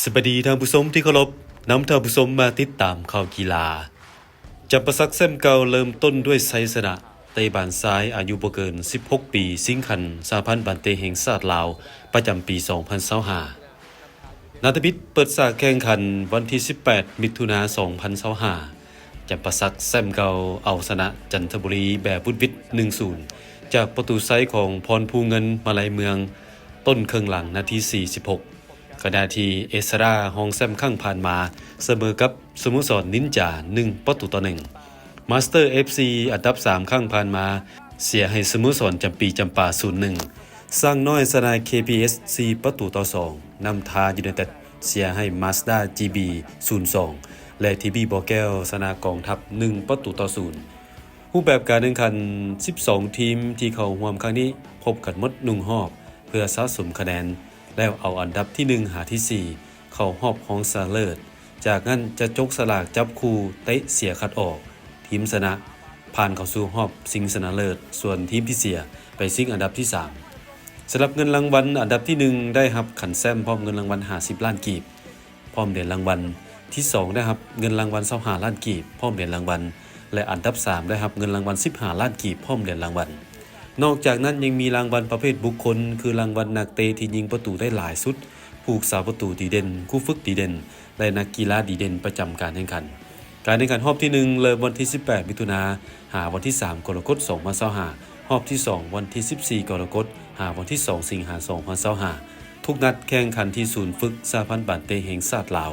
สวัสดีท่านผู้ชมที่เคารพนำท่านผู้ชมมาติดตามข่าวกีฬาจำปาสักแซมเก่าเริ่มต้นด้วยชัยชนะเตะบานซ้ายอายุบ่เกิน16ปีสิงคันสหพันธ์บันเตแห่งชาติลาวประจำปี2025นาฏบิดเปิดฉากแข่งขันวันที่18มิถุนายน2025จำปาสักแซมเก่าเอาชนะจันทบุรีแบบบุดวิด 1-0 จากประตูไซส์ของพรภูเงินมาลัยเมืองต้นครึ่งหลังนาที46ขณะที่เอสราฮองแซมข้างผ่านมาเสมอกับสโมสรนินจา1-1มาสเตอร์ FC อันดับ3ข้างผ่านมาเสียให้สโมสรจำปีจำปา 0-1 สร้างน้อยสนาย KPS 4-2นำทายูไนเต็ดเสียให้มาสด้า GB 0-2และทีบีบอแก้วสนากองทัพ1-0รูปแบบการแข่งขัน12ทีมที่เข้าร่วมครั้งนี้พบกันหมด1รอบเพื่อสะสมคะแนนแล้วเอาอันดับที่1หาที่4เข้ารอบรองชนะเลิศจากนั้นจะจกสลากจับคู่เตะเสียคัดออกทีมชนะผ่านเข้าสู่รอบชิงชนะเลิศส่วนทีมที่เสียไปชิงอันดับที่3สำหรับเงินรางวัลอันดับที่1ได้รับขันแซมพร้อมเงินรางวัล50ล้านกีบพร้อมเหรียญรางวัลที่2ได้รับเงินรางวัล25ล้านกีบพร้อมเหรียญรางวัลและอันดับ3ได้รับเงินรางวัล15ล้านกีบพร้อมเหรียญรางวัลนอกจากนั้นยังมีรางวัลประเภทบุคคลคือรางวัลนักเตะที่ยิงประตูได้หลายสุดผู้รักษาประตูดีเด่นคู่ฝึกดีเด่นและนักกีฬาดีเด่นประจำการแข่งขันการแข่งขันรอบที่1เริ่มวันที่18มิถุนายนหาวันที่3กรกฎาคม2025รอบที่2วันที่14กรกฎาคมหาวันที่2สิงหาคม2025ทุกนัดแข่งขันที่ศูนย์ฝึกสหพันธ์บันเตแห่งชาติลาว